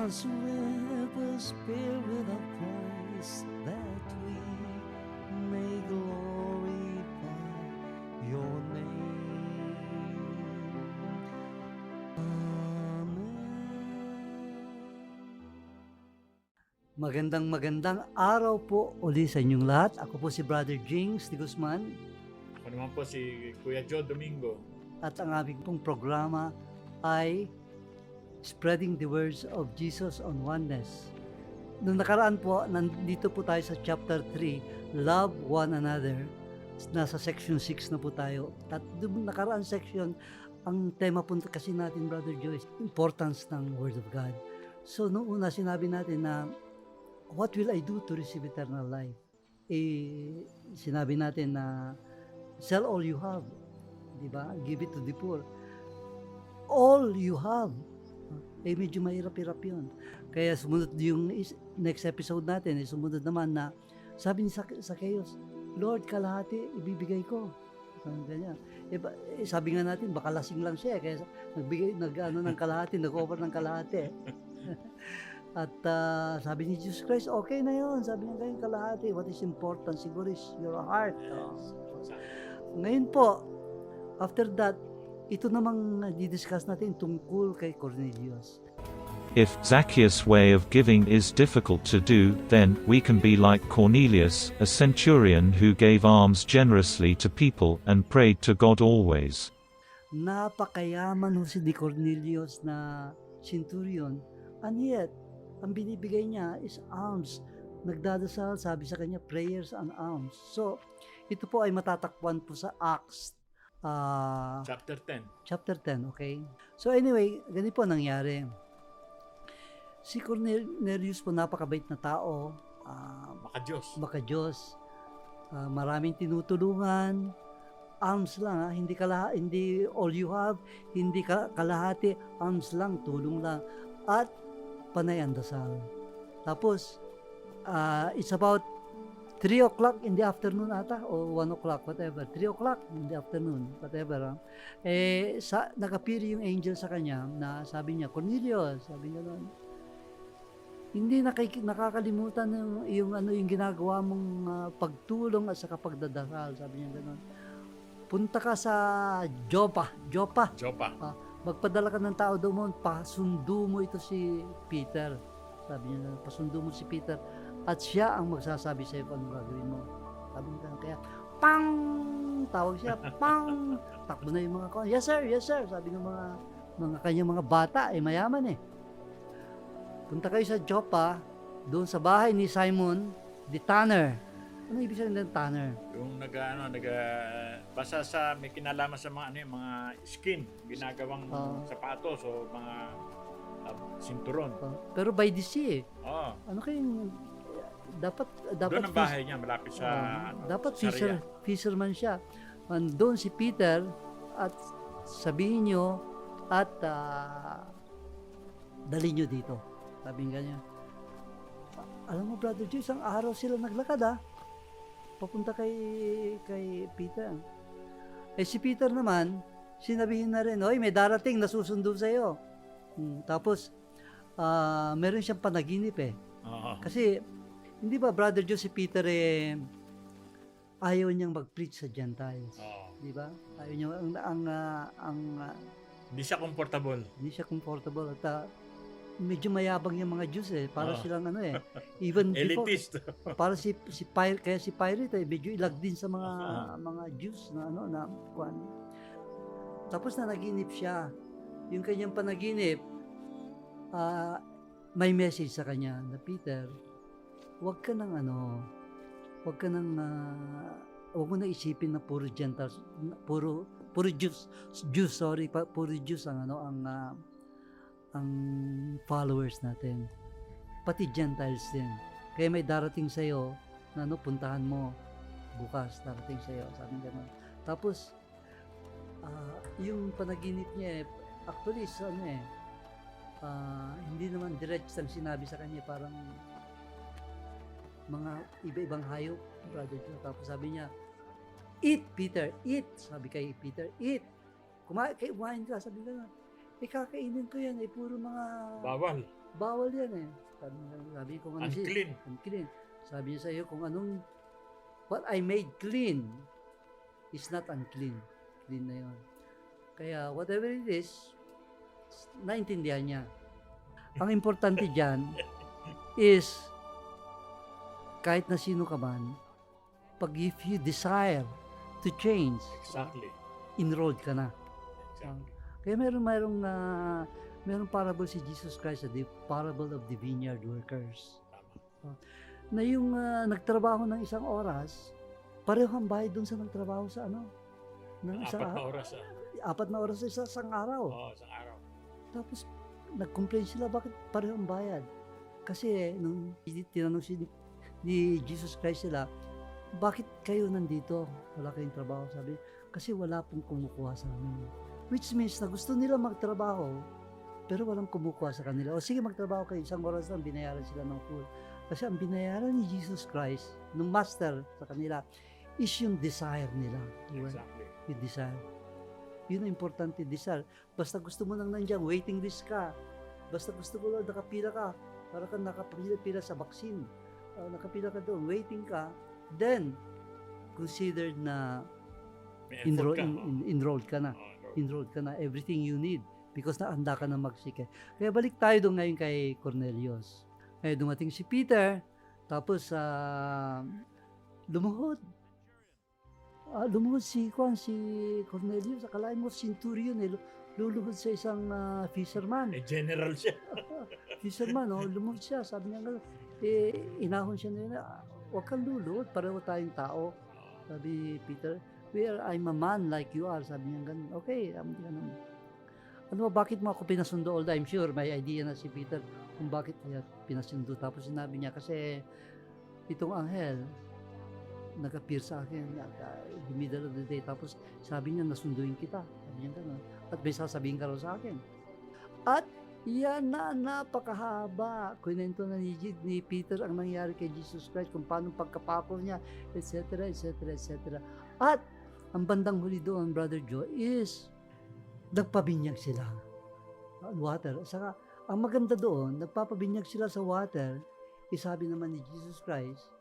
us with the Spirit of Christ, that we may glorify your name. Magandang araw po uli sa inyong lahat. Ako po si Brother James de Guzman. Ako naman po si Kuya Joe Domingo. At ang aming pong programa ay Spreading the Words of Jesus on Oneness. Noong nakaraan po, nandito po tayo sa chapter 3, Love One Another. Nasa section 6 na po tayo. At noong nakaraan section, ang tema po kasi natin, Brother Joe, is importance ng Word of God. So noong una, sinabi natin na what will I do to receive eternal life? Sinabi natin na sell all you have, di ba? Give it to the poor. All you have. Medyo mahirap-hirap yun. Kaya sumunod yung next episode natin, sumunod naman na sabi ni Zacchaeus, Lord, kalahati ibibigay ko. Ganyan. Sabi nga natin, baka lasing lang siya. Kaya ng kalahati, nag-offer ng kalahati. At sabi ni Jesus Christ, okay na yun. Sabi niya kayong kalahati. What is important siguro is your heart. Ngayon po, after that, ito namang didiscuss natin tungkol kay Cornelius. If Zacchaeus' way of giving is difficult to do, then we can be like Cornelius, a centurion who gave alms generously to people and prayed to God always. Napakayaman ho si Cornelius na centurion, and yet, ang binibigay niya is alms. Nagdadasal, sabi sa kanya, prayers and alms. So, ito po ay matatakpan po sa Acts Chapter 10. Chapter 10, okay? So anyway, ganito po nangyari. Si Cornelius po napakabait na tao. Maka-Diyos. Maraming tinutulungan. Alms lang, hindi all you have, hindi kalahati, alms lang, tulong lang. At panay ang dasal. Tapos, it's about 3 o'clock in the afternoon ata, o 1 o'clock, whatever. 3 o'clock in the afternoon, whatever. Nag-appear yung angel sa kanya na sabi niya, Cornelius, sabi niya doon, hindi nakakalimutan yung ginagawa mong pagtulong at saka pagdadasal, sabi niya gano'n. Punta ka sa Joppa. Magpadala ka ng tao doon, pasundo mo ito si Peter. Sabi niya, pasundo mo si Peter at siya ang magsasabi sa iyo kung anong gagawin mo. Sabi niya, kaya, pang! Tawag siya, pang! Takbo na yung mga kon. Yes sir. Sabi ng mga kanyang mga bata, mayaman Punta kayo sa Joppa, doon sa bahay ni Simon, the tanner. Ano ibig sabihin ng tanner? Yung basta sa may kinalaman sa mga mga skin, ginagawang sapatos o mga sinturon. Pero by the sea Ano kayong dapat doon ang bahay niya malapit sa dapat fisherman siya. Doon si Peter at sabihin nyo at dali nyo dito. Sabi nga niya. Alam mo, Brother Joe, isang araw sila naglakad papunta kay Peter. Si Peter naman, sinabihin na rin, oy, may darating na susundo sa'yo. Tapos, meron siyang panaginip Kasi, hindi ba, Brother Joe, si Peter ayaw niyang mag-preach sa Gentiles. Di ba? Ayaw niya, hindi siya comfortable. At medyo mayabang yung mga Jews para silang even before elitist. Para si Pilate medyo ilag din sa mga Jews na kuan. Tapos nanaginip siya. Yung kanyang panaginip, may message sa kanya na, Peter, wag mo na isipin na puro Gentiles, puro Jews ang followers natin. Pati Gentiles din. Kaya may darating sa'yo na puntahan mo bukas, darating sa'yo. Sabi gano'n. Tapos, yung panaginip niya actually, hindi naman direct ang sinabi sa kanya, parang mga iba-ibang hayop, Brother Joe. Tapos sabi niya, eat, Peter, eat. Sabi kay Peter, eat. Kumain ka, sabi ka na. Kakainin ko yan, puro mga... Bawal. Bawal yan eh. Sabi ko ano Unclean. unclean. Sabi niya sa iyo kung anong what I made clean is not unclean. Clean na yun. Kaya whatever it is, naintindihan niya. Ang importante dyan is kahit na sino ka man, pag if you desire to change, Exactly. enrolled ka na. Exactly. Kaya merong parable si Jesus Christ, the parable of the vineyard workers. Tama. Na yung nagtrabaho ng isang oras, pareho ang bayad dun sa nagtrabaho sa ano? Ng isang 4 na oras. 4 na oras sa isang araw. Oo, isang araw. Tapos nag-complain sila bakit pareho ang bayad. Kasi nung tinanong ni Jesus Christ sila, bakit kayo nandito? Wala kayong trabaho. Sabi, kasi wala pong kumukuha sa amin. Which means na gusto nila magtrabaho, pero walang kumukuha sa kanila. O sige, magtrabaho kayo. Isang oras lang, binayaran sila ng full. Kasi ang binayaran ni Jesus Christ, ng master sa kanila, is yung desire nila. Exactly. Yung desire. Yun ang importante, desire. Basta gusto mo lang nandiyan, waiting list ka. Basta gusto mo lang, nakapila ka. Para kang nakapila sa vaccine. Nakapila ka doon, waiting ka. Then, considered na May effort ka. enrolled ka na. Oo, Enrolled ka na, everything you need. Because naanda ka na magsike. Kaya balik tayo doon ngayon kay Cornelius. Dumating si Peter, tapos lumuhod. Lumuhod si Cornelius. Akalain mo, centurion luluhod sa isang fisherman. general siya. Fisherman, lumuhod siya. Sabi niya, inahon siya na yun, huwag kang luluhod, pareho tayong tao. Sabi Peter, I'm a man like you are. Sabi niya ganun. Okay, ganun. Ano ba, bakit mo ako pinasundo all the time? Sure, may idea na si Peter kung bakit niya pinasundo. Tapos sinabi niya, kasi itong anghel, nag-appear sa akin in the middle of the day. Tapos sabi niya, nasunduin kita. Sabi niya gano'n. At may sasabihin ka raw sa akin. At yan na, napakahaba. Kwento na ni Peter ang nangyari kay Jesus Christ, kung paano pagkapako niya, etc., etc., etc. At ang bandang huli doon, Brother Joe, is nagpabinyag sila. Water. Saka, ang maganda doon, nagpapabinyag sila sa water, isabi naman ni Jesus Christ,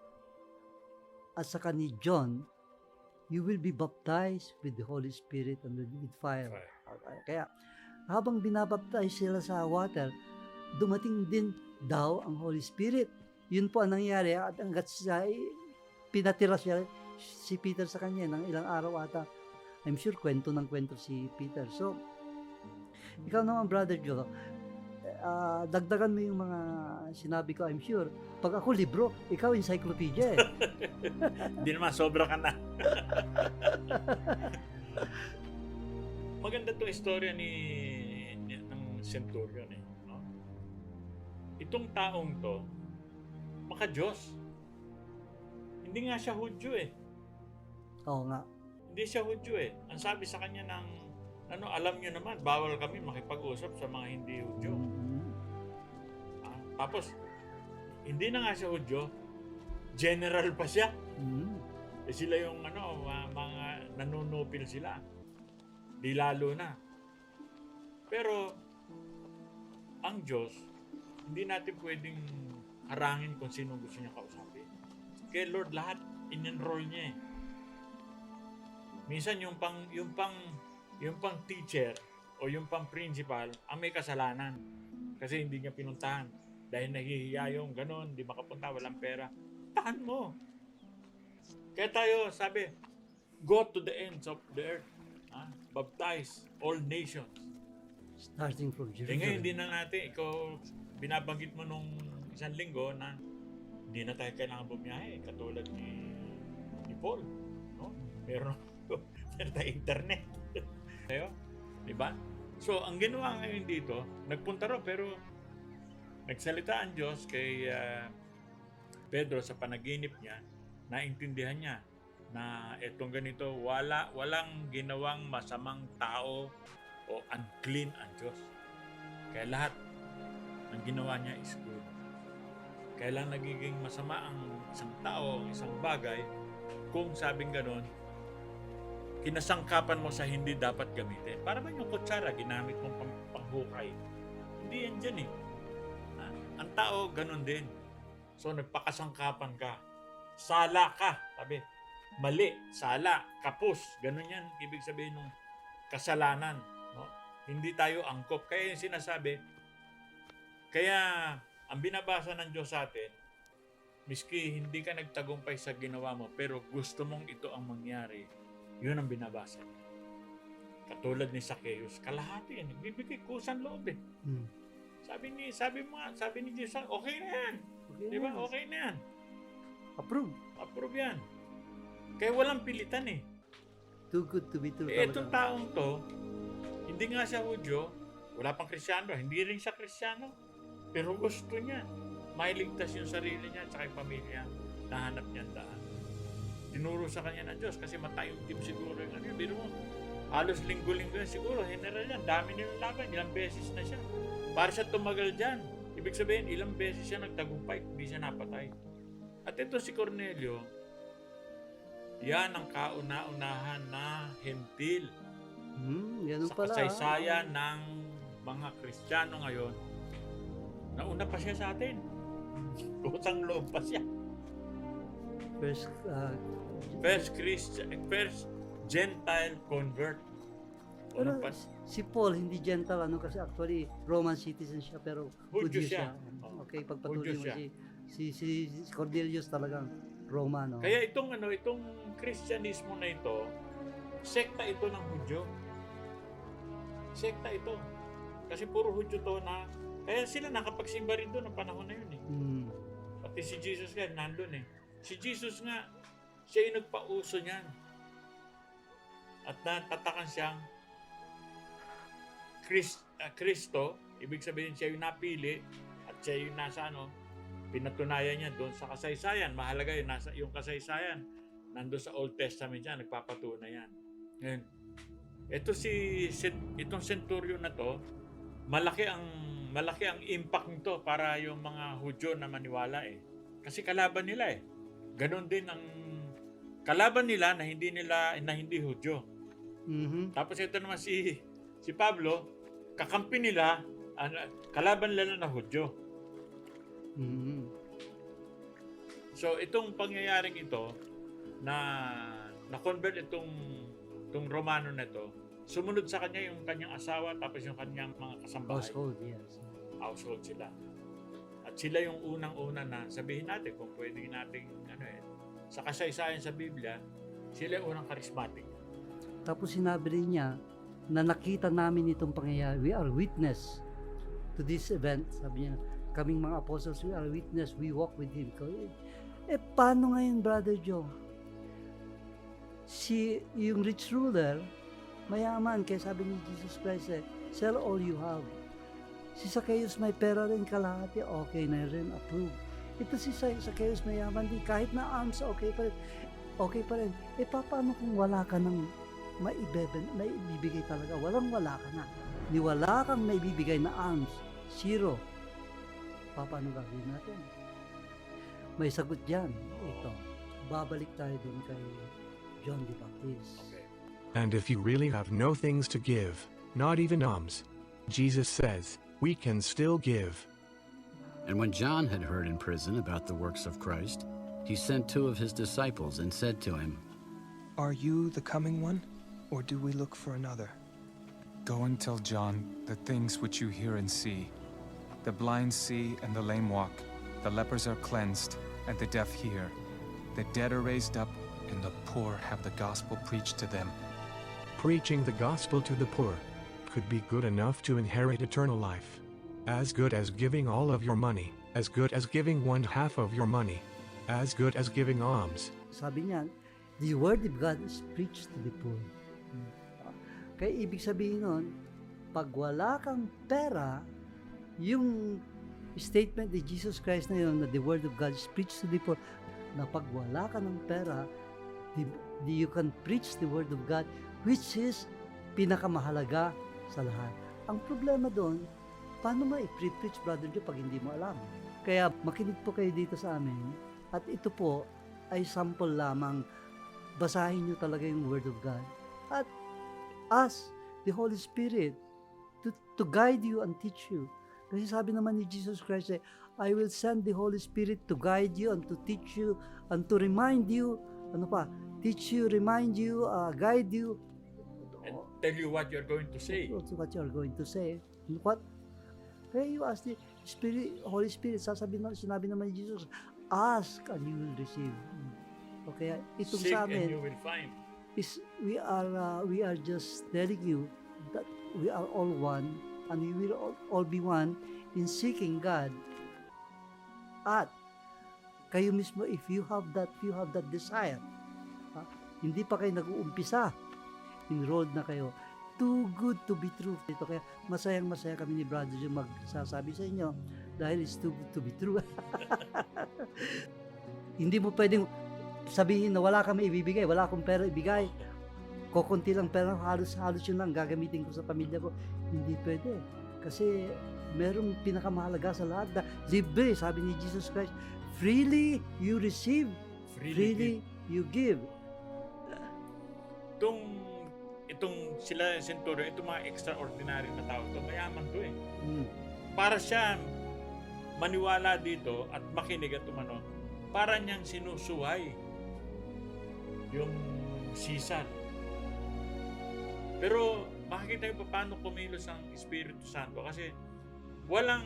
at saka ni John, you will be baptized with the Holy Spirit and with fire. Kaya, habang binabaptize sila sa water, dumating din daw ang Holy Spirit. Yun po ang nangyari, at hanggat pinatira siya, si Peter sa kanya ng ilang araw ata. I'm sure kwento si Peter. So, ikaw naman, Brother Joe, dagdagan mo yung mga sinabi ko, I'm sure. Pag ako libro, ikaw encyclopedia eh. Hindi naman, sobra ka na. Maganda itong istorya ng centurion eh. No? Itong taong to, maka-Diyos. Hindi nga siya Hudyo eh. Oo nga. Hindi siya Hudyo eh. Ang sabi sa kanya ng, alam nyo naman, bawal kami makipag-usap sa mga hindi Hudyo. Tapos, hindi na nga siya Hudyo, general pa siya. Sila yung mga nanunupil sila. Di lalo na. Pero, ang Diyos, hindi natin pwedeng harangin kung sino gusto niya kausapin. Kaya Lord, lahat in-enroll niya eh. Minsan yung pang teacher o yung pang principal ang may kasalanan kasi hindi niya pinuntahan dahil nahihiya yung ganon, hindi makapunta, walang pera. Tahan mo. Kaya tayo sabi, go to the ends of the earth. Baptize all nations. Starting from Jerusalem. Ngayon hindi na natin, ikaw binabanggit mo nung isang linggo na hindi na tayo kailangan bumiyahe katulad ni Paul. No? Meron tayo internet. Tayo? Diba? So, ang ginawa ngayon dito, nagpunta raw pero nagsalita ang Diyos kay Pedro sa panaginip niya, naintindihan niya na etong ganito, walang ginawang masamang tao o unclean ang Diyos. Kaya lahat ng ginawa niya is good. Kaya lang nagiging masama ang isang tao, isang bagay, kung sabing ganon, kinasangkapan mo sa hindi dapat gamitin. Para ba yung kutsara, ginamit mong panghukay? Hindi yan dyan eh. Ang tao, ganun din. So, nagpakasangkapan ka. Sala ka. Sabi, mali, sala, kapus. Ganun yan. Ibig sabihin ng kasalanan. No? Hindi tayo angkop. Kaya yung sinasabi, kaya ang binabasa ng Diyos sa atin, miski hindi ka nagtagumpay sa ginawa mo, pero gusto mong ito ang mangyari, yun ang binabasa. Katulad ni Zacchaeus, kalahati yan. Nagbibigay kusan loob eh. Hmm. Sabi ni Jesus, okay na yan. Okay Di ba? na. Okay na yan. Approve. Approve yan. Kaya walang pilitan eh. Too good to be true. Eh, itong taong to, hindi nga siya Hudyo, wala pang Kristyano, hindi rin siya Kristyano. Pero gusto niya. Mailigtas yung sarili niya at yung pamilya. Nahanap niya ang daan. Tinuro sa kanya ng Diyos kasi matayong team siguro yung ano yun. Biro mo, halos linggo-linggo yan siguro. General yan. Dami nilang laban. Ilang beses na siya. Para siya tumagal dyan. Ibig sabihin, ilang beses siya nagtagumpay. Hindi siya napatay. At ito si Cornelio, yan ang kauna-unahan na hentil Ganun sa pala. kasaysayan ng mga Kristiyano ngayon. Nauna pa siya sa atin. Utang loob pa siya. First Gentile convert. Pero Ano pa? si Paul, hindi Gentile, kasi actually Roman citizen siya, pero Hudyo Hudyo siya. siya. Oh. Okay, pagpatuloy Hudyo mo siya. si Cornelius talagang Roman. Kaya itong Kristyanismo na ito, sekta ito ng Hudyo. Sekta ito. Kasi puro Hudyo to na, kaya sila nakapagsimba rin doon ng panahon na yun eh. Pati si Jesus nga, nandun eh. Si Jesus nga, siya yung nagpauso niyan. At natatakan siyang Kristo, ibig sabihin siya yung napili at siya yung nasa pinatunayan niya doon sa kasaysayan. Mahalaga yun, nasa yung kasaysayan. Nandun sa Old Testament siya, nagpapatunay yan. Ngayon, itong centurion na to, malaki ang impact nito para yung mga Hudyo na maniwala eh. Kasi kalaban nila eh. Ganon din ang kalaban nila na hindi Hudyo. Tapos ito naman si Pablo, kakampi nila, kalaban nila na Hudyo. So itong pangyayaring ito na convert itong Romano na ito, sumunod sa kanya yung kanyang asawa tapos yung kanyang mga kasambahay. Household, yes. Household sila. At sila yung unang-una na sabihin natin kung pwede nating sa kasaysayan sa Biblia, sila yung unang charismatic. Tapos sinabi rin niya na nakita namin itong pangyayari. We are witness to this event. Sabi niya, kaming mga apostles, we are witness, we walk with Him. Paano ngayon, Brother Joe? Yung rich ruler, mayaman, kaya sabi ni Jesus Christ, sell all you have. Si Zacchaeus may pera rin kalahati, okay na rin, approve. Ito si Zacchaeus mayaman din, kahit na alms, okay pa rin. Paano kung wala ka ng maibibigay talaga? Wala ka na. Ni wala kang maibibigay na alms, zero. Paano gagawin natin? May sagot dyan. Ito. Babalik tayo dun kay John the Baptist. Okay. And if you really have no things to give, not even alms, Jesus says, we can still give. And when John had heard in prison about the works of Christ, he sent 2 of his disciples and said to him, Are you the coming one, or do we look for another? Go and tell John the things which you hear and see. The blind see and the lame walk, the lepers are cleansed and the deaf hear. The dead are raised up and the poor have the gospel preached to them. Preaching the gospel to the poor could be good enough to inherit eternal life. As good as giving all of your money, as good as giving 1/2 of your money, as good as giving alms. Sabi niya, the word of God is preached to the poor. Kaya ibig sabihin nun, pag wala kang pera, yung statement ni Jesus Christ na yun, na the word of God is preached to the poor, na pag wala ka ng pera, you can preach the word of God, which is pinakamahalaga sa lahat. Ang problema doon, paano mo i-preach, Brother Joe, pag hindi mo alam? Kaya makinig po kayo dito sa amin, at ito po ay sample lamang. Basahin nyo talaga yung word of God. At ask the Holy Spirit to guide you and teach you. Kasi sabi naman ni Jesus Christ, I will send the Holy Spirit to guide you and to teach you and to remind you, ano pa, teach you, remind you, guide you, And tell you what you're going to say. also what you're going to say. What? Kaya you ask the Spirit, Holy Spirit, sinabi naman ni Jesus, ask and you will receive. Okay, itong Seek sa and amin you will find. is we are just telling you that we are all one and we will all be one in seeking God. At kayo mismo, if you have that desire, hindi pa kayo nag-uumpisa, enrolled na kayo. Too good to be true. Ito kaya masayang-masaya kami ni Brother yung magsasabi sa inyo dahil it's too good to be true. Hindi mo pwedeng sabihin na wala kami ibibigay, wala akong pera ibigay. Kokonti lang pera, halos yun lang gagamitin ko sa pamilya ko. Hindi pwede. Kasi merong pinakamahalaga sa lahat na libre, sabi ni Jesus Christ, freely you receive, freely you give. Itong sila Centurion, itong mga extraordinary na tao, ito mayaman to eh. Mm. Para siya maniwala dito at makinig at umano, para niyang sinusuway yung Caesar. Pero makikita yung paano kumilos ang Espiritu Santo kasi walang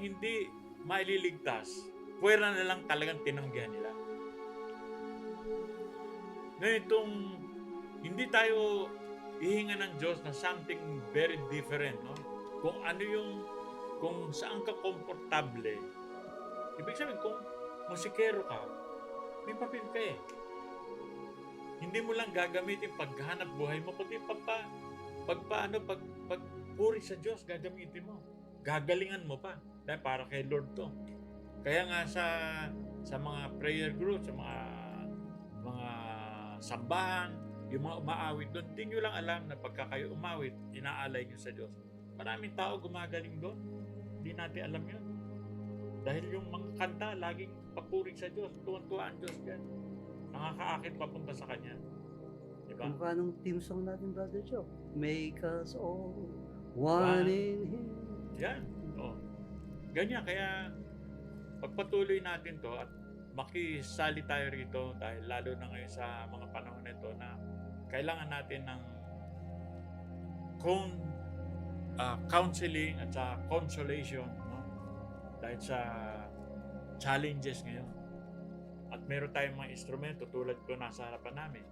hindi maililigtas, pwera na lang talagang tinanggihan nila. Ngayon itong hindi tayo ihinga ng Diyos na something very different, no? Kung ano kung saan ka komportable. Ibig sabihin, kung musikero ka, may papel ka eh. Hindi mo lang gagamitin paghanap buhay mo, kundi pagpuri sa Diyos, gagamitin mo. Gagalingan mo pa. Dahil para kay Lord to. Kaya nga sa mga prayer groups, sa mga sambahan, yung mga umaawit doon, hindi nyo lang alam na pagka kayo umawit, inaalay nyo sa Diyos. Maraming tao gumagaling doon. Hindi natin alam yun. Dahil yung mga kanta, laging papuri sa Diyos. Tuwan-tuwa ang Diyos yan. Nakakaakit papunta sa Kanya. Diba? Mukha nung team song natin, Brother Joe. Make us all one in Him. Yan. Oh. Ganyan. Kaya pagpatuloy natin to at makisali tayo rito dahil lalo na ngayon sa mga panahon na ito na kailangan natin ng counseling at sa consolation, no? Dahil sa challenges ngayon. At meron tayong mga instrumento tulad ko nasa harapan namin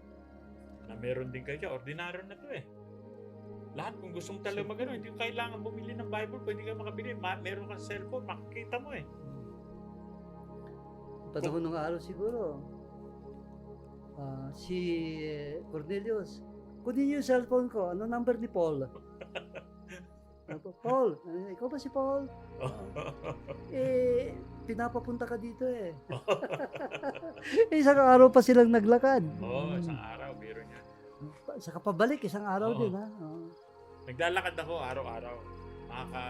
na meron din kayo. Ordinaryo na to eh. Lahat kung gustong talaga magano, hindi kailangan bumili ng Bible, pwede ka makabili. Meron kang cellphone, makikita mo eh. Panahon ng araw siguro, si Cornelius, kunin niyo yung cellphone ko. Ano number ni Paul? Paul, ikaw ba si Paul? Pinapapunta ka dito eh. Isang araw pa silang naglakad. Isang araw, biro niya. Saka pabalik, isang araw din ha. Naglalakad ako araw-araw. Makaka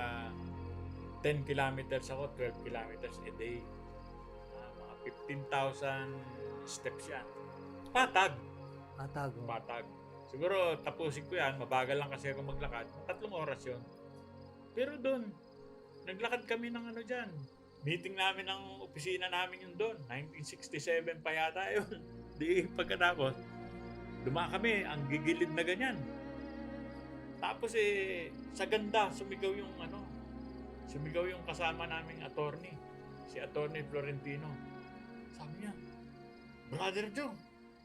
10 kilometers ako, 12 kilometers a day. Mga 15,000 steps yan. Patag. Siguro tapusin ko yan, mabagal lang kasi ako maglakad. 3 oras yun. Pero doon, naglakad kami ng ano dyan. Meeting namin ng opisina namin yun doon. 1967 pa yata yun. Di pagkatapos, dumaan kami, ang gigilid na ganyan. Tapos sa ganda, sumigaw yung kasama naming attorney. Si Attorney Florentino. Sabi niya, Brother Joe,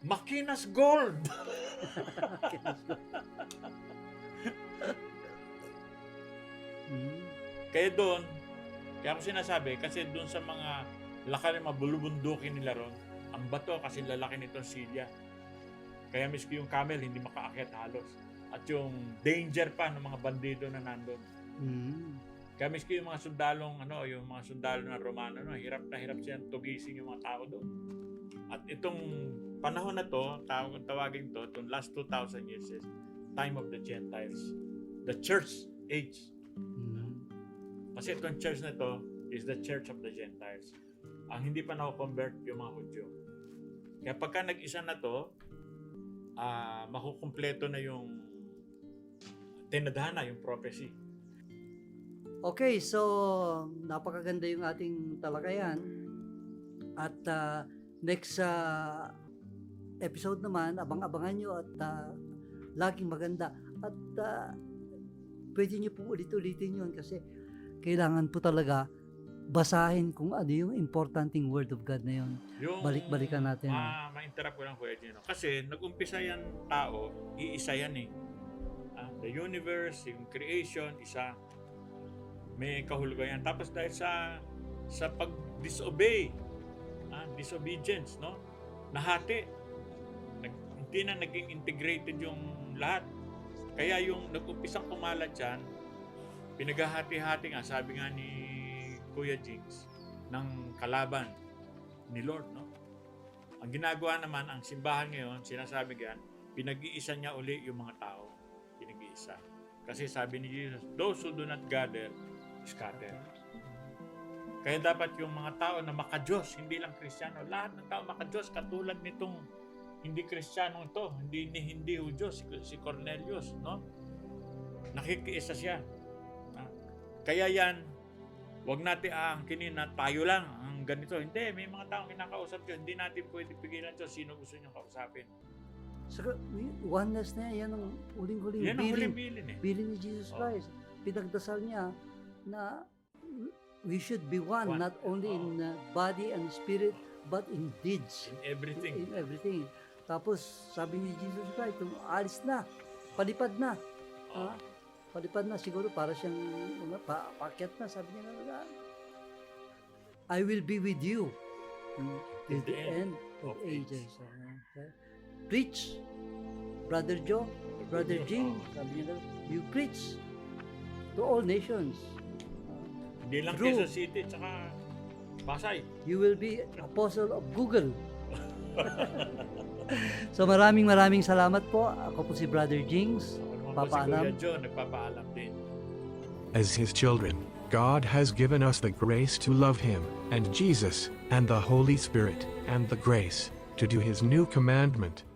Makinas Gold! Kaya doon, kaya ako sinasabi, kasi doon sa mga laki ng mabulubundukin nila ron, ang bato kasi lalaki nitong silya. Kaya miski yung camel hindi makaakyat halos. At yung danger pa ng mga bandido na nandun. Kaya miski yung mga sundalong, yung mga sundalo na Romano, hirap na hirap siyang tugisin yung mga tao doon. At itong panahon na to, tawagin to, itong last 2,000 years is time of the Gentiles. The church age. Kasi itong church na to is the church of the Gentiles. Ang hindi pa na-convert yung mga Hudyo. Kaya pagka nag-isa na to, makukumpleto na yung tinadhana, yung prophecy. Okay, so napakaganda yung ating talakayan. At next episode naman, abang-abangan nyo at laging maganda. At pwede nyo po ulit-ulitin yun kasi kailangan po talaga basahin kung ano yung importanteng Word of God na yun. Yung, Balik-balikan natin. Ma-interrupt ko lang Kuya Gino. Kasi nag-umpisa yan tao, iisa yan eh. The universe, yung creation, isa. May kahulugan yan. Tapos dahil sa pag-disobey, disobedience, no? Nahati. Hindi na naging integrated yung lahat. Kaya yung nag-umpisang kumalat yan, pinaghahati-hati nga, sabi nga ni Kuya Jigs, ng kalaban ni Lord, no? Ang ginagawa naman, ang simbahan ngayon, sinasabi yan, pinag-iisa niya uli yung mga tao. Pinag-iisa. Kasi sabi ni Jesus, those who do not gather, scatter. Kaya dapat yung mga tao na maka-Diyos, hindi lang Kristiyano, lahat ng tao maka-Diyos, katulad nitong hindi Kristiyano ito, hindi Diyos, si Cornelius, no? Nakikiisa siya. Kaya yan, wag natin aangkinin na tayo lang ang ganito. Hindi, may mga taong kinakausap Diyos, hindi natin pwede pigilan Diyos sino gusto niyang kausapin. Saka, oneness na yan ang huling-huling Yan ang huling bilin eh. bilin ni Jesus Christ. Pinagdasal niya na we should be one, not only in body and spirit, but in deeds. In everything. In everything. Tapos, sabi ni Jesus Christ, alis na, palipad na. Palipad na, siguro para siyang paakyat na, sabi niya na, I will be with you till the end of ages. Preach, Brother Joe, Brother Jim, sabi niya na, you preach to all nations. Hindi lang True. Quezon City, tsaka Pasay. You will be apostle of Google. So maraming salamat po. Ako po si Brother Jings. Papaalam. Si Kuya Joe, nagpapaalam din. As His children, God has given us the grace to love Him, and Jesus, and the Holy Spirit, and the grace to do His new commandment.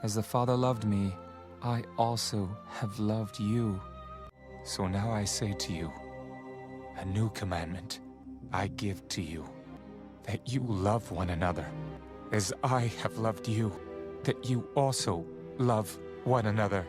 As the Father loved me, I also have loved you. So now I say to you, a new commandment I give to you, that you love one another. As I have loved you, that you also love one another.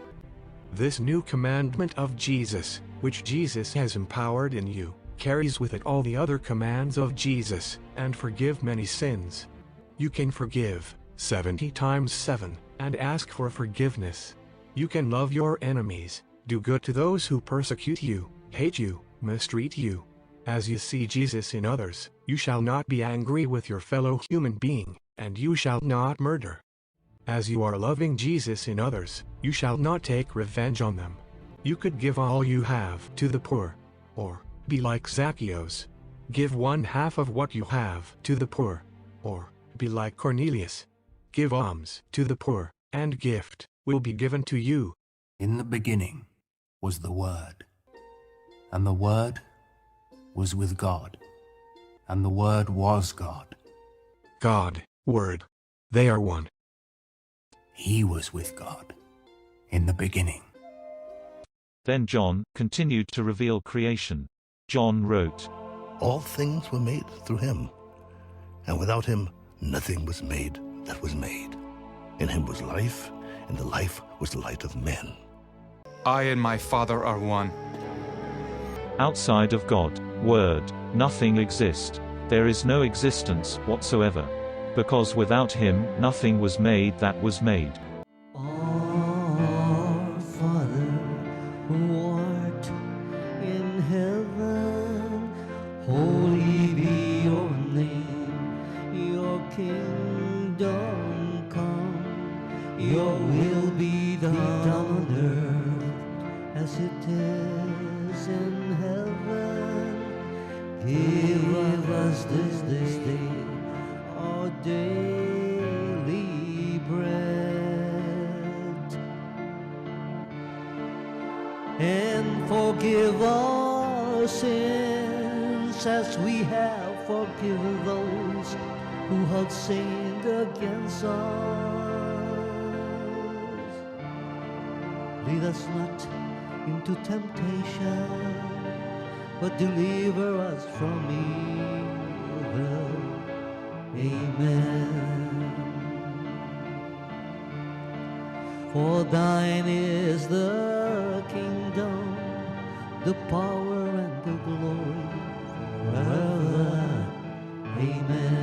This new commandment of Jesus, which Jesus has empowered in you, carries with it all the other commands of Jesus, and forgive many sins. You can forgive 70 times 7, and ask for forgiveness. You can love your enemies, do good to those who persecute you, hate you, mistreat you. As you see Jesus in others, you shall not be angry with your fellow human being, and you shall not murder. As you are loving Jesus in others, you shall not take revenge on them. You could give all you have to the poor, or be like Zacchaeus. Give 1/2 of what you have to the poor, or be like Cornelius. Give alms to the poor, and gift will be given to you. In the beginning was the Word, and the Word was with God, and the Word was God. God, Word, they are one. He was with God in the beginning. Then John continued to reveal creation. John wrote, All things were made through him, and without him nothing was made that was made. In him was life, and the life was the light of men. I and my Father are one. Outside of God, Word, nothing exists. There is no existence whatsoever. Because without him, nothing was made that was made. Our Father, who art in heaven, holy be your name. Your kingdom come, your will be done on earth as it is in heaven. Give us this day our daily bread, and forgive our sins as we have forgiven those who have sinned against us. Lead us not into temptation, but deliver us from evil. Amen. For thine is the kingdom, the power and the glory forever. Amen.